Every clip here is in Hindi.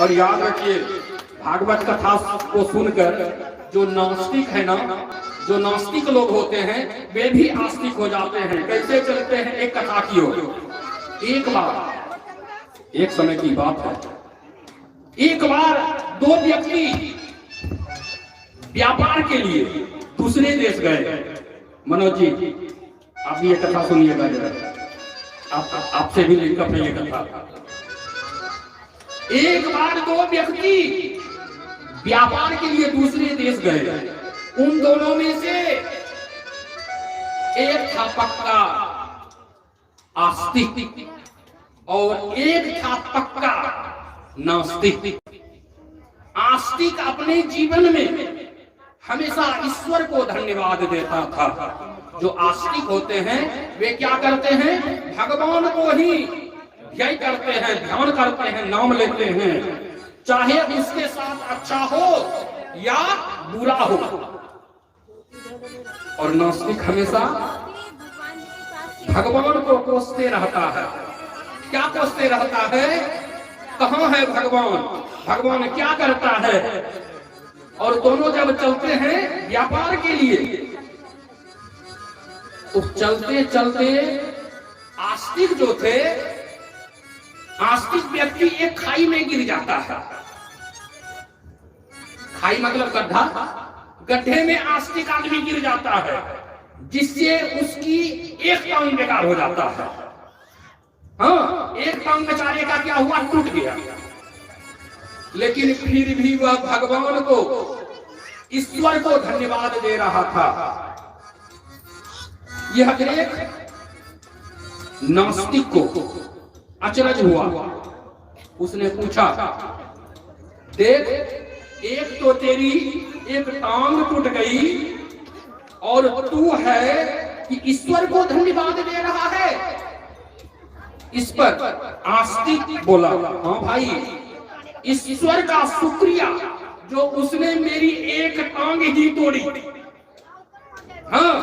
और याद रखिए, भागवत कथा को सुनकर जो नास्तिक है ना, जो नास्तिक लोग होते हैं वे भी आस्तिक हो जाते हैं। कैसे चलते हैं? एक कथा की ओर। एक बार, एक समय की बात है, एक बार दो व्यक्ति व्यापार के लिए दूसरे देश गए। मनोज जी, आप ये कथा सुनिएगा जरा, आपसे भी लिंकअप है ये कथा। एक बार दो व्यक्ति व्यापार के लिए दूसरे देश गए। उन दोनों में से एक था पक्का आस्तिक और एक था पक्का नास्तिक। आस्तिक अपने जीवन में हमेशा ईश्वर को धन्यवाद देता था। जो आस्तिक होते हैं वे क्या करते हैं? भगवान को ही ध्यान करते हैं, ध्यान करते हैं, नाम लेते हैं, चाहे उसके साथ अच्छा हो या बुरा हो। और नास्तिक हमेशा भगवान को कोसते रहता है। क्या कोसते रहता है? कहाँ है भगवान? भगवान क्या करता है? और दोनों जब चलते हैं व्यापार के लिए, तो चलते चलते आस्तिक जो थे, आस्तिक व्यक्ति एक खाई में गिर जाता है। खाई मतलब गड्ढा। गड्ढे में आस्तिक आदमी गिर जाता है, जिससे उसकी एक टांग बेकार हो जाता है। हाँ, एक टांग बेचारे का क्या हुआ? टूट गया। लेकिन फिर भी वह भगवान को, ईश्वर को धन्यवाद दे रहा था। यह देख नास्तिक को अचरज हुआ। उसने पूछा, देख, एक तो तेरी एक टांग टूट गई और तू है कि ईश्वर को धन्यवाद दे रहा है। इस पर आस्तिक बोला, हाँ भाई, ईश्वर का शुक्रिया जो उसने मेरी एक टांग ही तोड़ी। हाँ,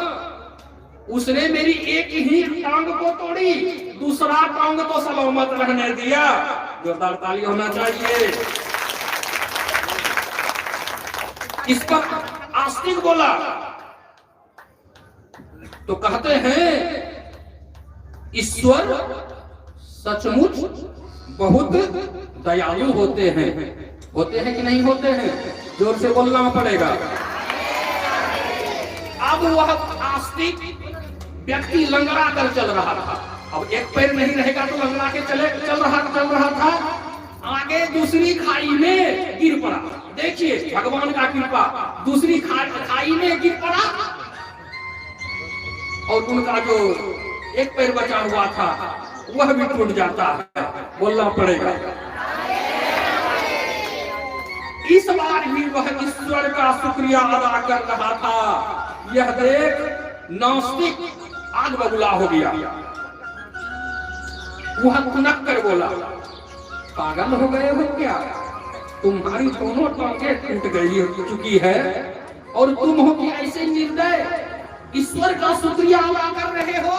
उसने मेरी एक ही टांग को तोड़ी, दूसरा टांग तो सलामत रहने दिया। जोरदार ताली होना चाहिए। इस पर आस्तिक बोला, तो कहते हैं ईश्वर सचमुच बहुत दयालु होते हैं। होते हैं कि नहीं होते हैं? जोर से बोलना पड़ेगा। अब वह आस्तिक व्यक्ति लंगड़ा कर चल रहा था। अब एक पैर नहीं रहेगा तो लंगड़ा के चल रहा था। आगे दूसरी खाई में गिर पड़ा। देखिए भगवान का कृपा, दूसरी खाई में गिर पड़ा और उनका जो एक पैर बचा हुआ था वह भी टूट जाता है। बोलना पड़ेगा। इस बार भी वह ईश्वर का शुक्रिया अदा कर रहा था। यह देख नास्तिक आग बबूला हो गया। वह खुनक कर बोला, पागल हो गए हो क्या? तुम्हारी दोनों टांगें टूट गई हो चुकी है और तुम हो कि ऐसे निर्दय ईश्वर का शुक्रिया अदा कर रहे हो।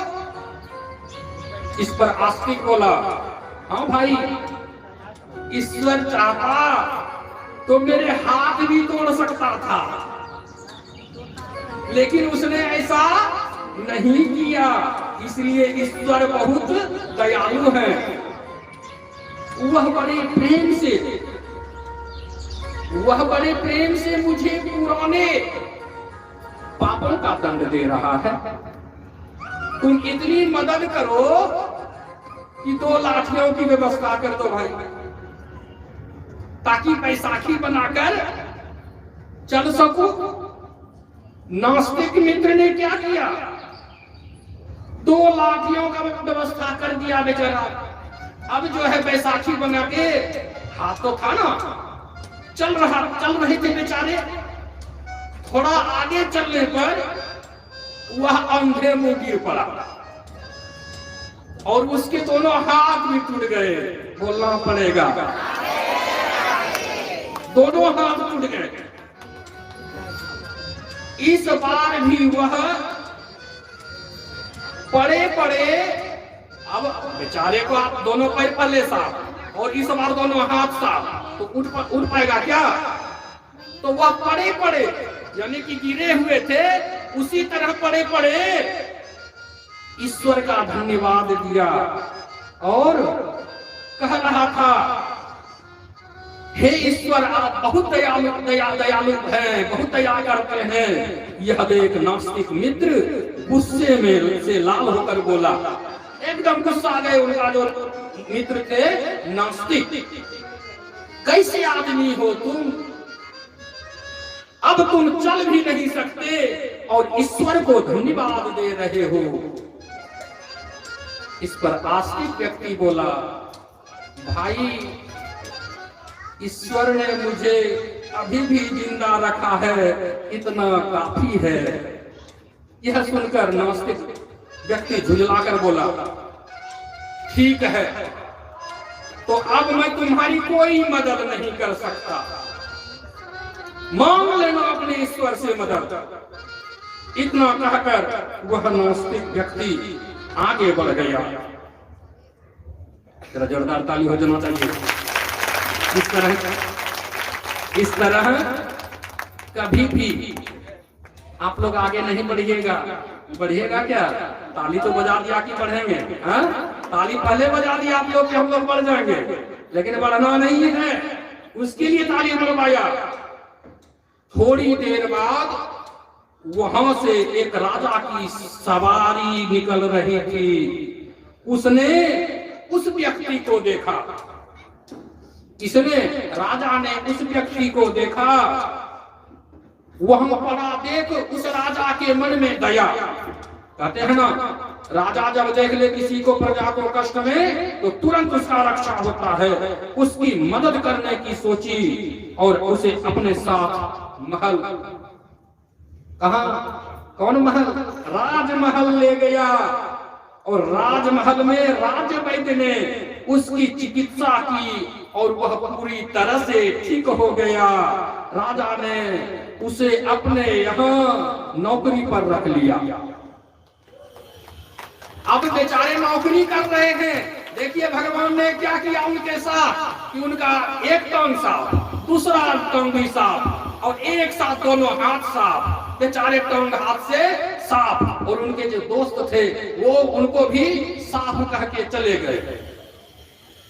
इस पर आस्तिक बोला, हाँ भाई, ईश्वर चाहता तो मेरे हाथ भी तोड़ सकता था, लेकिन उसने ऐसा नहीं किया। इसलिए ईश्वर बहुत दयालु है। वह बड़े प्रेम से मुझे पुराने पापों का दंड दे रहा है। तुम इतनी मदद करो कि 2 लाठियों की व्यवस्था कर दो भाई, ताकि बैसाखी बनाकर चल सकूं। नास्तिक मित्र ने क्या किया? 2 लाठियों का व्यवस्था कर दिया बेचारा। अब जो है बैसाखी बना के, हाथ तो था ना, चल रहे थे बेचारे। थोड़ा आगे चलने पर वह अंधे मुंह गिर पड़ा और उसके दोनों हाथ भी टूट गए। बोलना पड़ेगा, दोनों हाथ टूट गए। इस बार भी वह पड़े अब बेचारे को आप दोनों पैर पहले साफ और इस बार दोनों हाथ साफ। तो उठ पाएगा क्या? तो वह पड़े पड़े, यानी कि गिरे हुए थे उसी तरह पड़े पड़े ईश्वर का धन्यवाद दिया और कह रहा था, हे ईश्वर आप बहुत दयालु हैं, बहुत दया करते हैं। यह देख नास्तिक मित्र गुस्से में से लाल होकर बोला, एकदम गुस्सा आ गए उनका जो मित्र थे नास्तिक, कैसे आदमी हो तुम, अब तुम चल भी नहीं सकते और ईश्वर को धन्यवाद दे रहे हो। इस पर आस्तिक व्यक्ति बोला, भाई ईश्वर ने मुझे अभी भी जिंदा रखा है, इतना काफी है। यह सुनकर नास्तिक व्यक्ति झुंझलाकर बोला, ठीक है, तो अब मैं तुम्हारी कोई मदद नहीं कर सकता, मांग लेना अपने ईश्वर से मदद। इतना कहकर वह नास्तिक व्यक्ति आगे बढ़ गया। जरा जोरदार ताली हो जाना चाहिए। इस तरह कभी भी आप लोग आगे नहीं बढ़िएगा। बढ़िएगा क्या? ताली तो बजा दिया कि बढ़ेंगे? हाँ, ताली पहले बजा दिया आप लोग कि हम लोग बढ़ जाएंगे, लेकिन बढ़ना नहीं है, उसके लिए ताली बजवाया। थोड़ी देर बाद वहां से एक राजा की सवारी निकल रही थी। उसने उस व्यक्ति को देखा, इसने राजा ने उस व्यक्ति को देखा, वहां पड़ा देख उस राजा के मन में दया। कहते हैं ना, राजा जब देख ले किसी को प्रजा को कष्ट में तो तुरंत उसका रक्षा होता है। उसकी मदद करने की सोची और उसे अपने साथ महल, कहा कौन महल? राजमहल ले गया और राजमहल में राज वैद्य ने उसकी चिकित्सा की और वह पूरी तरह से ठीक हो गया। राजा ने उसे अपने यहाँ नौकरी पर रख लिया। अब बेचारे नौकरी कर रहे हैं। देखिए भगवान ने क्या किया उनके साथ कि उनका एक टांग साफ, दूसरा टांग भी साफ और एक साथ दोनों हाथ साफ। बेचारे टांग हाथ से साफ और उनके जो दोस्त थे वो उनको भी साफ कह के चले गए।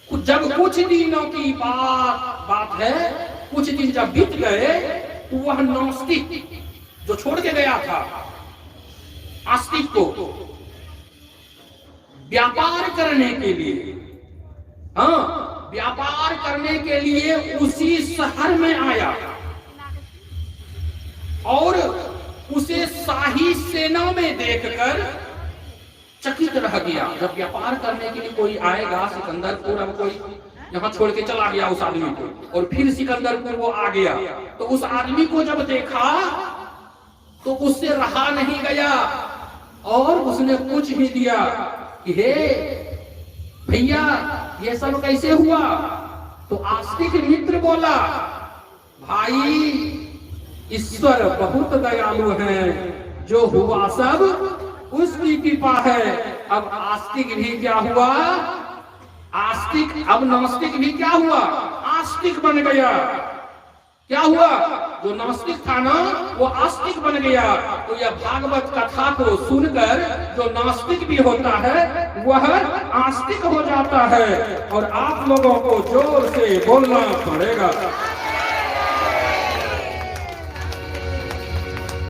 जब कुछ दिनों की बात है, कुछ दिन जब बीत गए तो वह नास्तिक जो छोड़ के गया था आस्तिक को व्यापार करने के लिए, हाँ व्यापार करने के लिए उसी शहर में आया और उसे शाही सेना में देखकर चकित रह गया। जब व्यापार करने के लिए कोई आएगा सिकंदरपुर, अब कोई यहाँ छोड़ के चला गया उस आदमी को और फिर सिकंदरपुर वो आ गया, तो उस आदमी को जब देखा तो उससे रहा नहीं गया और उसने पूछ ही दिया कि हे भैया ये सब कैसे हुआ? तो आस्तिक मित्र बोला, भाई ईश्वर बहुत दयालु हैं, जो हुआ सब उसकी कृपा है। अब आस्तिक भी क्या हुआ? आस्तिक, अब नास्तिक भी क्या हुआ? आस्तिक बन गया। क्या हुआ? जो नास्तिक था ना वो आस्तिक बन गया। तो यह भागवत कथा को सुनकर जो नास्तिक भी होता है वह आस्तिक हो जाता है। और आप लोगों को जोर से बोलना पड़ेगा।